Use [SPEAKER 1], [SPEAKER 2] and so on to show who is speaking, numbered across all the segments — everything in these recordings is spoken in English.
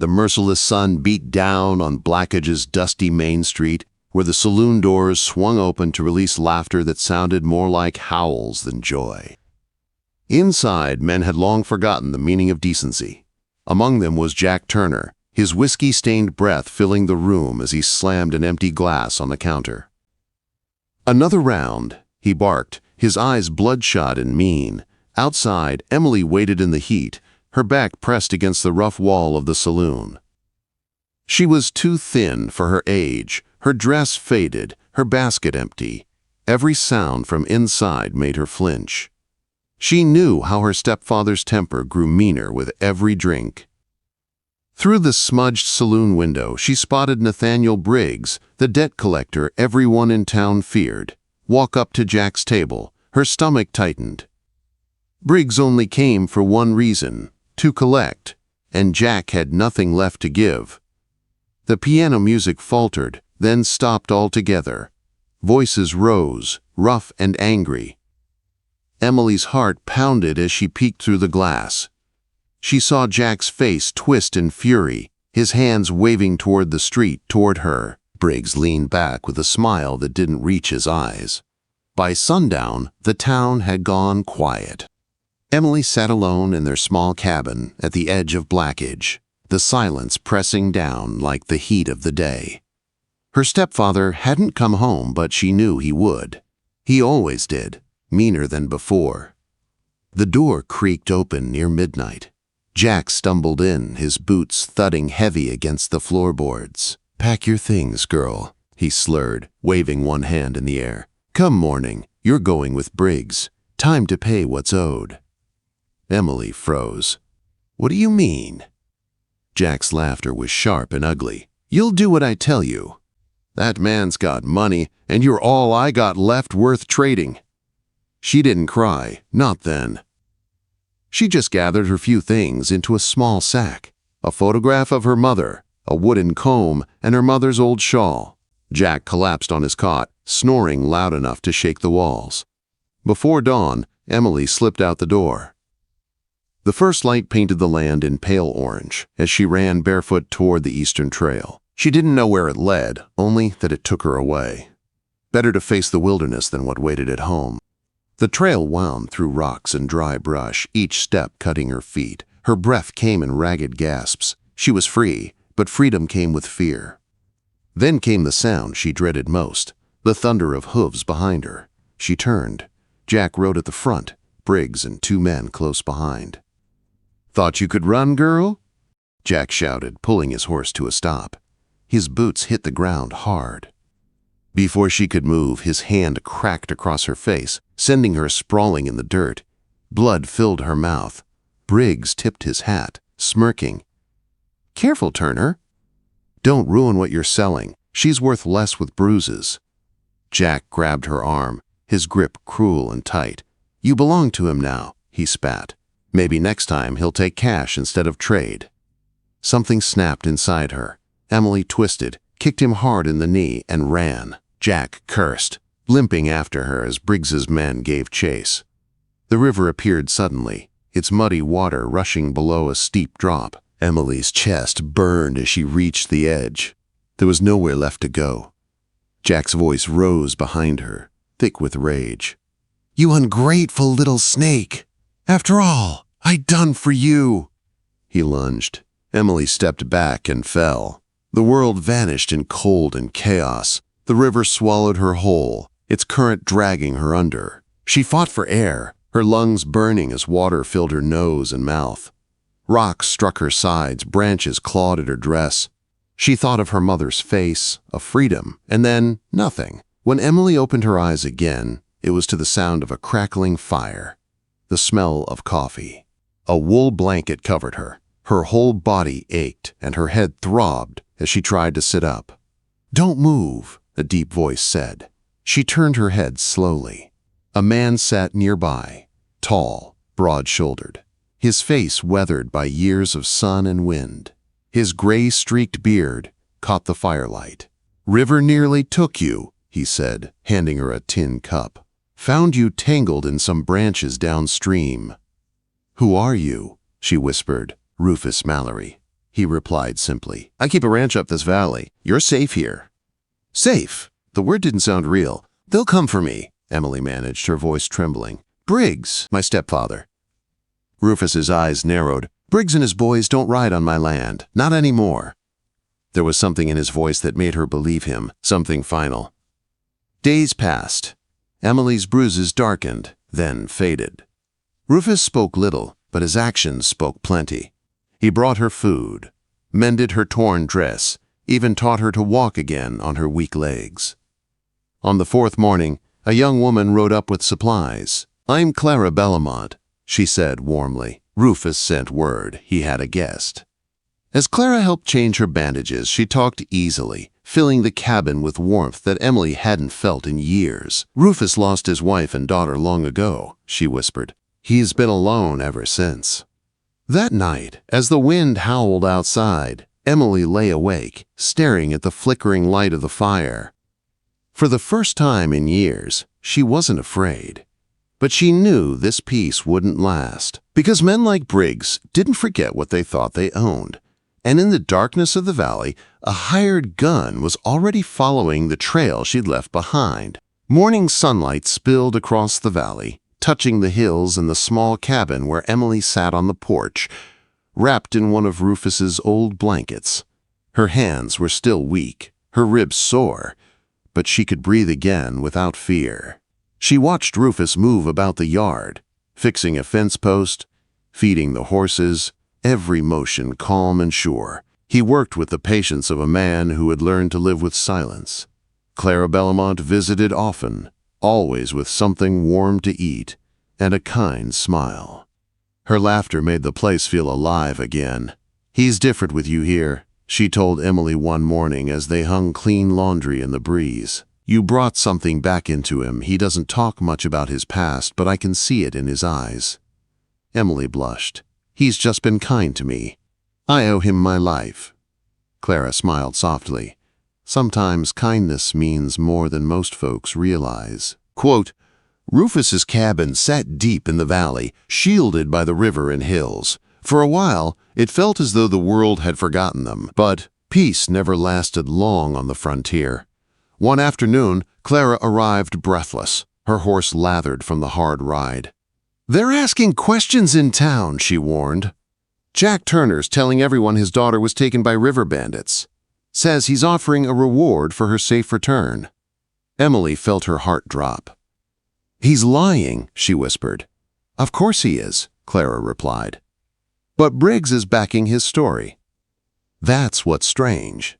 [SPEAKER 1] The merciless sun beat down on Blackage's dusty main street, where the saloon doors swung open to release laughter that sounded more like howls than joy. Inside, men had long forgotten the meaning of decency. Among them was Jack Turner, his whiskey-stained breath filling the room as he slammed an empty glass on the counter. "Another round," he barked, his eyes bloodshot and mean. Outside, Emily waited in the heat, her back pressed against the rough wall of the saloon. She was too thin for her age, her dress faded, her basket empty. Every sound from inside made her flinch. She knew how her stepfather's temper grew meaner with every drink. Through the smudged saloon window, she spotted Nathaniel Briggs, the debt collector everyone in town feared, walk up to Jack's table. Her stomach tightened. Briggs only came for one reason, to collect, and Jack had nothing left to give. The piano music faltered, then stopped altogether. Voices rose, rough and angry. Emily's heart pounded as she peeked through the glass. She saw Jack's face twist in fury, his hands waving toward the street, toward her. Briggs leaned back with a smile that didn't reach his eyes. By sundown, the town had gone quiet. Emily sat alone in their small cabin at the edge of Blackage, the silence pressing down like the heat of the day. Her stepfather hadn't come home, but she knew he would. He always did, meaner than before. The door creaked open near midnight. Jack stumbled in, his boots thudding heavy against the floorboards. "Pack your things, girl," he slurred, waving one hand in the air. "Come morning, you're going with Briggs. Time to pay what's owed." Emily froze. "What do you mean?" Jack's laughter was sharp and ugly. "You'll do what I tell you. That man's got money, and you're all I got left worth trading." She didn't cry, not then. She just gathered her few things into a small sack, a photograph of her mother, a wooden comb, and her mother's old shawl. Jack collapsed on his cot, snoring loud enough to shake the walls. Before dawn, Emily slipped out the door. The first light painted the land in pale orange as she ran barefoot toward the eastern trail. She didn't know where it led, only that it took her away. Better to face the wilderness than what waited at home. The trail wound through rocks and dry brush, each step cutting her feet. Her breath came in ragged gasps. She was free, but freedom came with fear. Then came the sound she dreaded most, the thunder of hooves behind her. She turned. Jack rode at the front, Briggs and two men close behind. "Thought you could run, girl?" Jack shouted, pulling his horse to a stop. His boots hit the ground hard. Before she could move, his hand cracked across her face, sending her sprawling in the dirt. Blood filled her mouth. Briggs tipped his hat, smirking. "Careful, Turner. Don't ruin what you're selling. She's worth less with bruises." Jack grabbed her arm, his grip cruel and tight. "You belong to him now," he spat. "Maybe next time he'll take cash instead of trade." Something snapped inside her. Emily twisted, kicked him hard in the knee, and ran. Jack cursed, limping after her as Briggs's men gave chase. The river appeared suddenly, its muddy water rushing below a steep drop. Emily's chest burned as she reached the edge. There was nowhere left to go. Jack's voice rose behind her, thick with rage. "You ungrateful little snake! After all, I done for you!" He lunged. Emily stepped back and fell. The world vanished in cold and chaos. The river swallowed her whole, its current dragging her under. She fought for air, her lungs burning as water filled her nose and mouth. Rocks struck her sides, branches clawed at her dress. She thought of her mother's face, of freedom, and then nothing. When Emily opened her eyes again, it was to the sound of a crackling fire, the smell of coffee. A wool blanket covered her. Her whole body ached, and her head throbbed as she tried to sit up. "Don't move," a deep voice said. She turned her head slowly. A man sat nearby, tall, broad-shouldered, his face weathered by years of sun and wind. His gray-streaked beard caught the firelight. "River nearly took you," he said, handing her a tin cup. "Found you tangled in some branches downstream." "Who are you?" she whispered. "Rufus Mallory." he replied simply. "I keep a ranch up this valley. You're safe here." Safe? The word didn't sound real. "They'll come for me," Emily managed, her voice trembling. "Briggs, my stepfather." Rufus's eyes narrowed. "Briggs and his boys don't ride on my land. Not anymore." There was something in his voice that made her believe him, something final. Days passed. Emily's bruises darkened, then faded. Rufus spoke little, but his actions spoke plenty. He brought her food, mended her torn dress, even taught her to walk again on her weak legs. On the fourth morning, a young woman rode up with supplies. "I'm Clara Bellamont," she said warmly. Rufus sent word he had a guest. As Clara helped change her bandages, she talked easily, filling the cabin with warmth that Emily hadn't felt in years. "Rufus lost his wife and daughter long ago," she whispered. "He's been alone ever since." That night, as the wind howled outside, Emily lay awake, staring at the flickering light of the fire. For the first time in years, she wasn't afraid. But she knew this peace wouldn't last, because men like Briggs didn't forget what they thought they owned. And in the darkness of the valley, a hired gun was already following the trail she'd left behind. Morning sunlight spilled across the valley, touching the hills and the small cabin where Emily sat on the porch, wrapped in one of Rufus's old blankets. Her hands were still weak, her ribs sore, but she could breathe again without fear. She watched Rufus move about the yard, fixing a fence post, feeding the horses, every motion calm and sure. He worked with the patience of a man who had learned to live with silence. Clara Bellamont visited often, always with something warm to eat and a kind smile. Her laughter made the place feel alive again. "He's different with you here," she told Emily one morning as they hung clean laundry in the breeze. "You brought something back into him. He doesn't talk much about his past, but I can see it in his eyes." Emily blushed. "He's just been kind to me. I owe him my life." Clara smiled softly. "Sometimes kindness means more than most folks realize." Quote, Rufus's cabin sat deep in the valley, shielded by the river and hills. For a while, it felt as though the world had forgotten them, but peace never lasted long on the frontier. One afternoon, Clara arrived breathless, her horse lathered from the hard ride. "They're asking questions in town," she warned. "Jack Turner's telling everyone his daughter was taken by river bandits. Says he's offering a reward for her safe return." Emily felt her heart drop. "He's lying," she whispered. "Of course he is," Clara replied. "But Briggs is backing his story." That's what's strange.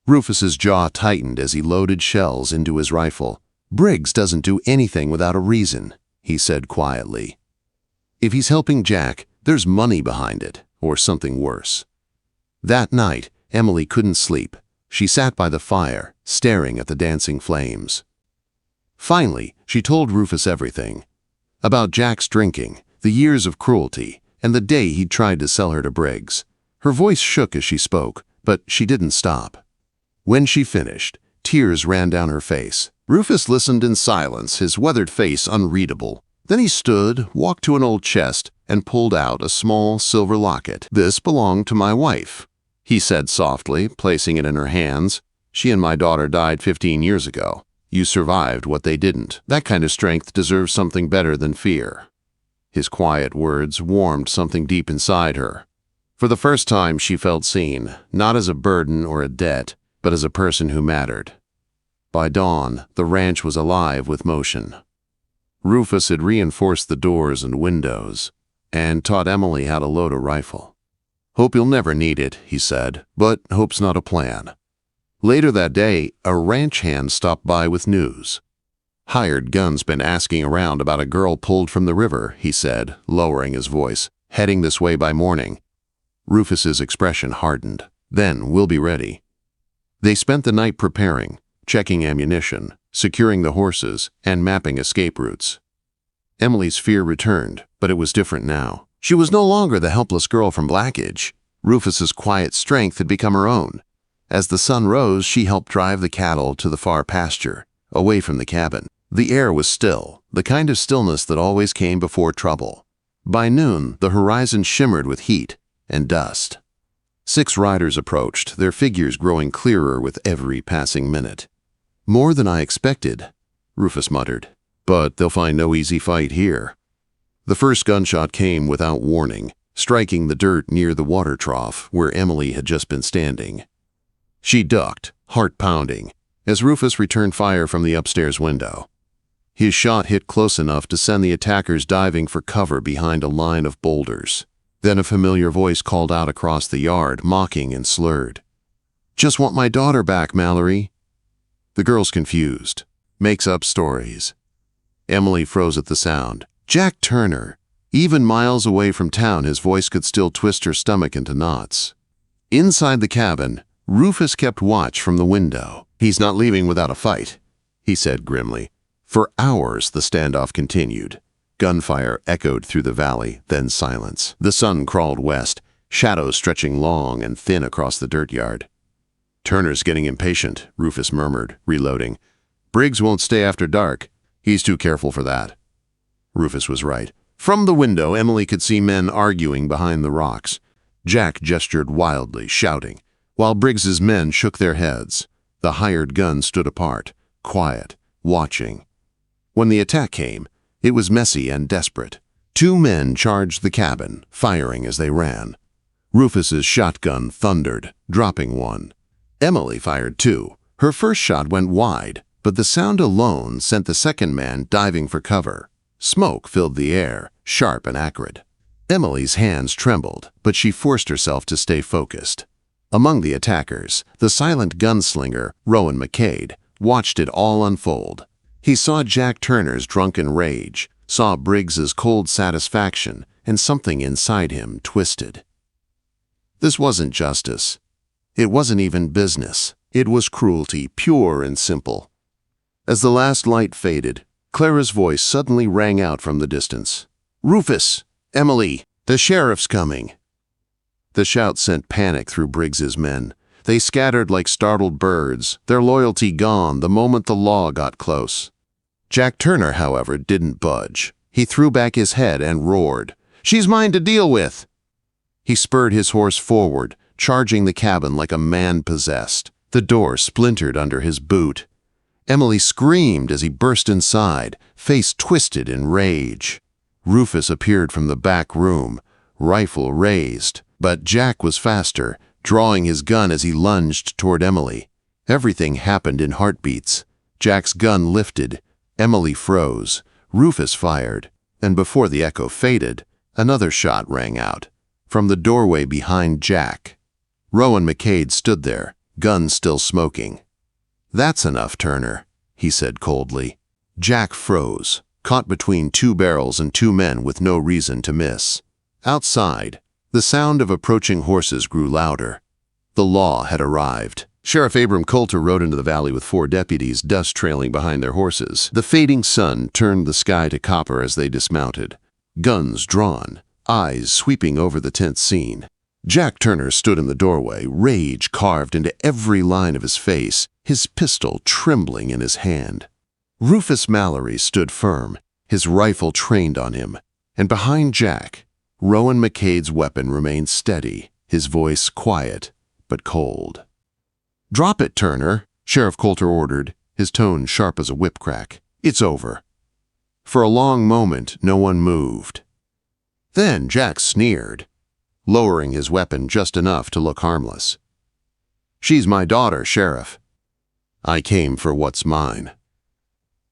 [SPEAKER 1] Rufus's jaw tightened as he loaded shells into his rifle. "Briggs doesn't do anything without a reason," he said quietly. "If he's helping Jack, there's money behind it, or something worse." That night, Emily couldn't sleep. She sat by the fire, staring at the dancing flames. Finally, she told Rufus everything. About Jack's drinking, the years of cruelty, and the day he'd tried to sell her to Briggs. Her voice shook as she spoke, but she didn't stop. When she finished, tears ran down her face. Rufus listened in silence, his weathered face unreadable. Then he stood, walked to an old chest, and pulled out a small silver locket. "This belonged to my wife," he said softly, placing it in her hands. "She and my daughter died 15 years ago. You survived what they didn't. That kind of strength deserves something better than fear." His quiet words warmed something deep inside her. For the first time, she felt seen, not as a burden or a debt, but as a person who mattered. By dawn, the ranch was alive with motion. Rufus had reinforced the doors and windows, and taught Emily how to load a rifle. "Hope you'll never need it," he said, "but hope's not a plan." Later that day, a ranch hand stopped by with news. "Hired gun's been asking around about a girl pulled from the river," he said, lowering his voice, "heading this way by morning." Rufus's expression hardened. "Then we'll be ready." They spent the night preparing, checking ammunition, securing the horses, and mapping escape routes. Emily's fear returned, but it was different now. She was no longer the helpless girl from Blackidge. Rufus's quiet strength had become her own. As the sun rose, she helped drive the cattle to the far pasture, away from the cabin. The air was still, the kind of stillness that always came before trouble. By noon, the horizon shimmered with heat and dust. 6 riders approached, their figures growing clearer with every passing minute. "More than I expected," Rufus muttered. "But they'll find no easy fight here." The first gunshot came without warning, striking the dirt near the water trough where Emily had just been standing. She ducked, heart pounding, as Rufus returned fire from the upstairs window. His shot hit close enough to send the attackers diving for cover behind a line of boulders. Then a familiar voice called out across the yard, mocking and slurred. "Just want my daughter back, Mallory." The girl's confused, makes up stories. Emily froze at the sound. Jack Turner. Even miles away from town, his voice could still twist her stomach into knots. Inside the cabin, Rufus kept watch from the window. "He's not leaving without a fight," he said grimly. For hours, the standoff continued. Gunfire echoed through the valley, then silence. The sun crawled west, shadows stretching long and thin across the dirt yard. "Turner's getting impatient," Rufus murmured, reloading. "Briggs won't stay after dark. He's too careful for that." Rufus was right. From the window, Emily could see men arguing behind the rocks. Jack gestured wildly, shouting, while Briggs's men shook their heads. The hired gun stood apart, quiet, watching. When the attack came, it was messy and desperate. 2 men charged the cabin, firing as they ran. Rufus's shotgun thundered, dropping one. Emily fired 2. Her first shot went wide, but the sound alone sent the second man diving for cover. Smoke filled the air, sharp and acrid. Emily's hands trembled, but she forced herself to stay focused. Among the attackers, the silent gunslinger, Rowan McCade, watched it all unfold. He saw Jack Turner's drunken rage, saw Briggs's cold satisfaction, and something inside him twisted. This wasn't justice. It wasn't even business. It was cruelty, pure and simple. As the last light faded, Clara's voice suddenly rang out from the distance. "Rufus! Emily! The sheriff's coming!" The shout sent panic through Briggs's men. They scattered like startled birds, their loyalty gone the moment the law got close. Jack Turner, however, didn't budge. He threw back his head and roared, "She's mine to deal with!" He spurred his horse forward, charging the cabin like a man possessed. The door splintered under his boot. Emily screamed as he burst inside, face twisted in rage. Rufus appeared from the back room, rifle raised, but Jack was faster, drawing his gun as he lunged toward Emily. Everything happened in heartbeats. Jack's gun lifted, Emily froze, Rufus fired, and before the echo faded, another shot rang out. From the doorway behind Jack, Rowan McCade stood there, gun still smoking. "That's enough, Turner," he said coldly. Jack froze, caught between 2 barrels and 2 men with no reason to miss. Outside, the sound of approaching horses grew louder. The law had arrived. Sheriff Abram Coulter rode into the valley with 4 deputies, dust trailing behind their horses. The fading sun turned the sky to copper as they dismounted, guns drawn, eyes sweeping over the tense scene. Jack Turner stood in the doorway, rage carved into every line of his face, his pistol trembling in his hand. Rufus Mallory stood firm, his rifle trained on him, and behind Jack, Rowan McCade's weapon remained steady, his voice quiet but cold. "Drop it, Turner," Sheriff Coulter ordered, his tone sharp as a whip crack. "It's over." For a long moment, no one moved. Then Jack sneered, lowering his weapon just enough to look harmless. "She's my daughter, Sheriff. I came for what's mine."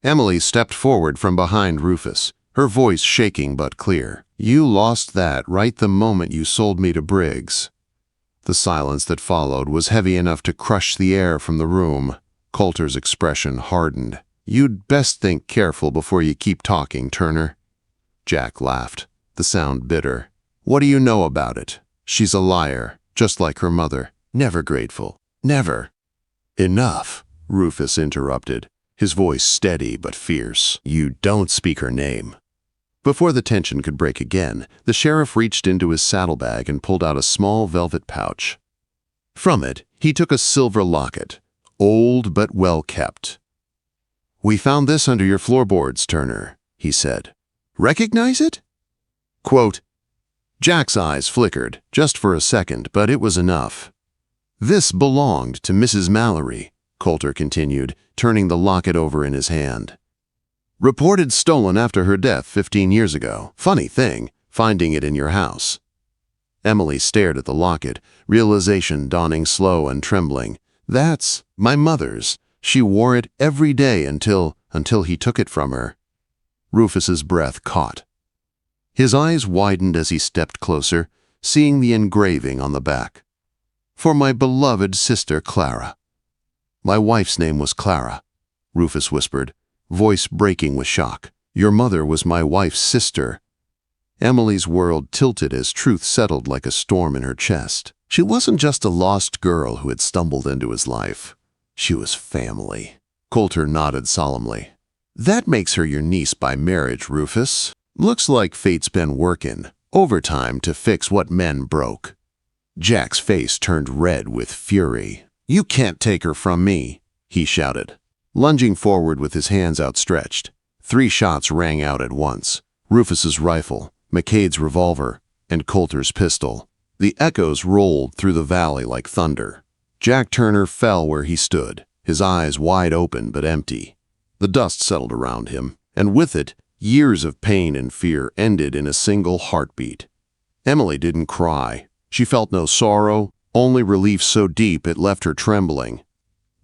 [SPEAKER 1] Emily stepped forward from behind Rufus, her voice shaking but clear. "You lost that right the moment you sold me to Briggs." The silence that followed was heavy enough to crush the air from the room. Coulter's expression hardened. "You'd best think careful before you keep talking, Turner." Jack laughed, the sound bitter. "What do you know about it? She's a liar, just like her mother. Never grateful. Never." "Enough," Rufus interrupted, his voice steady but fierce. "You don't speak her name." Before the tension could break again, the sheriff reached into his saddlebag and pulled out a small velvet pouch. From it, he took a silver locket, old but well kept. "We found this under your floorboards, Turner," he said. "Recognize it?" Quote, Jack's eyes flickered, just for a second, but it was enough. "This belonged to Mrs. Mallory," Coulter continued, turning the locket over in his hand. "Reported stolen after her death 15 years ago. Funny thing, finding it in your house." Emily stared at the locket, realization dawning slow and trembling. "That's my mother's. She wore it every day until he took it from her." Rufus's breath caught. His eyes widened as he stepped closer, seeing the engraving on the back. "For my beloved sister Clara." "My wife's name was Clara," Rufus whispered, voice breaking with shock. "Your mother was my wife's sister." Emily's world tilted as truth settled like a storm in her chest. She wasn't just a lost girl who had stumbled into his life. She was family. Coulter nodded solemnly. "That makes her your niece by marriage, Rufus. Looks like fate's been working overtime to fix what men broke." Jack's face turned red with fury. "You can't take her from me," he shouted. Lunging forward with his hands outstretched, 3 shots rang out at once. Rufus's rifle, McCade's revolver, and Coulter's pistol. The echoes rolled through the valley like thunder. Jack Turner fell where he stood, his eyes wide open but empty. The dust settled around him, and with it, years of pain and fear ended in a single heartbeat. Emily didn't cry. She felt no sorrow, only relief so deep it left her trembling.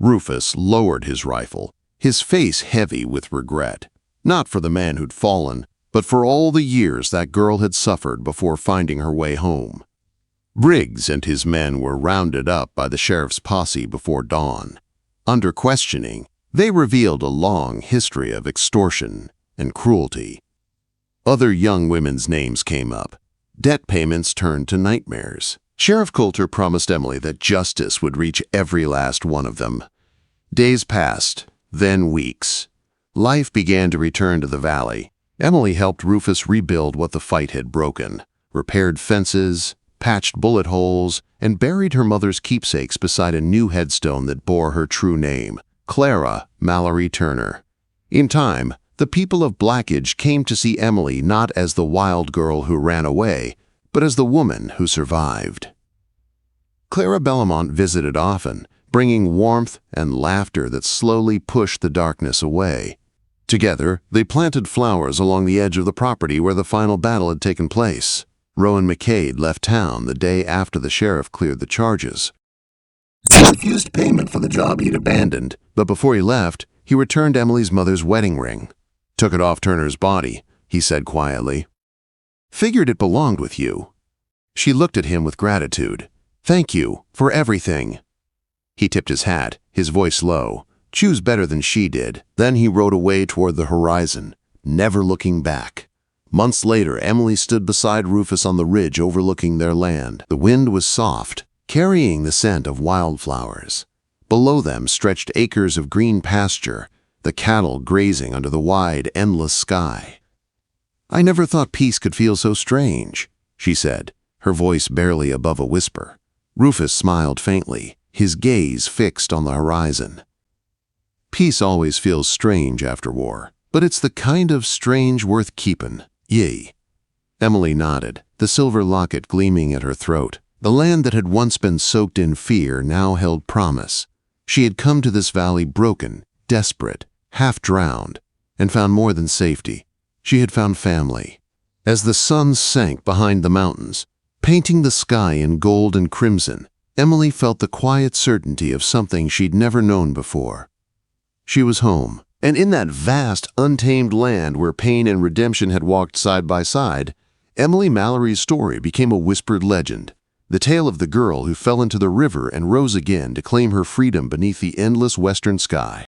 [SPEAKER 1] Rufus lowered his rifle, his face heavy with regret, not for the man who'd fallen, but for all the years that girl had suffered before finding her way home. Briggs and his men were rounded up by the sheriff's posse before dawn. Under questioning, they revealed a long history of extortion and cruelty. Other young women's names came up. Debt payments turned to nightmares. Sheriff Coulter promised Emily that justice would reach every last one of them. Days passed, then weeks. Life began to return to the valley. Emily helped Rufus rebuild what the fight had broken, repaired fences, patched bullet holes, and buried her mother's keepsakes beside a new headstone that bore her true name, Clara Mallory Turner. In time, the people of Blackidge came to see Emily not as the wild girl who ran away, but as the woman who survived. Clara Bellamont visited often, bringing warmth and laughter that slowly pushed the darkness away. Together, they planted flowers along the edge of the property where the final battle had taken place. Rowan McCade left town the day after the sheriff cleared the charges. He refused payment for the job he'd abandoned, but before he left, he returned Emily's mother's wedding ring. "Took it off Turner's body," he said quietly. "Figured it belonged with you." She looked at him with gratitude. "Thank you for everything." He tipped his hat, his voice low. "Choose better than she did." Then he rode away toward the horizon, never looking back. Months later, Emily stood beside Rufus on the ridge overlooking their land. The wind was soft, carrying the scent of wildflowers. Below them stretched acres of green pasture, the cattle grazing under the wide, endless sky. "I never thought peace could feel so strange," she said, her voice barely above a whisper. Rufus smiled faintly, his gaze fixed on the horizon. "Peace always feels strange after war, but it's the kind of strange worth keepin', yea." Emily nodded, the silver locket gleaming at her throat. The land that had once been soaked in fear now held promise. She had come to this valley broken, desperate, half-drowned, and found more than safety. She had found family. As the sun sank behind the mountains, painting the sky in gold and crimson, Emily felt the quiet certainty of something she'd never known before. She was home, and in that vast, untamed land where pain and redemption had walked side by side, Emily Mallory's story became a whispered legend, the tale of the girl who fell into the river and rose again to claim her freedom beneath the endless western sky.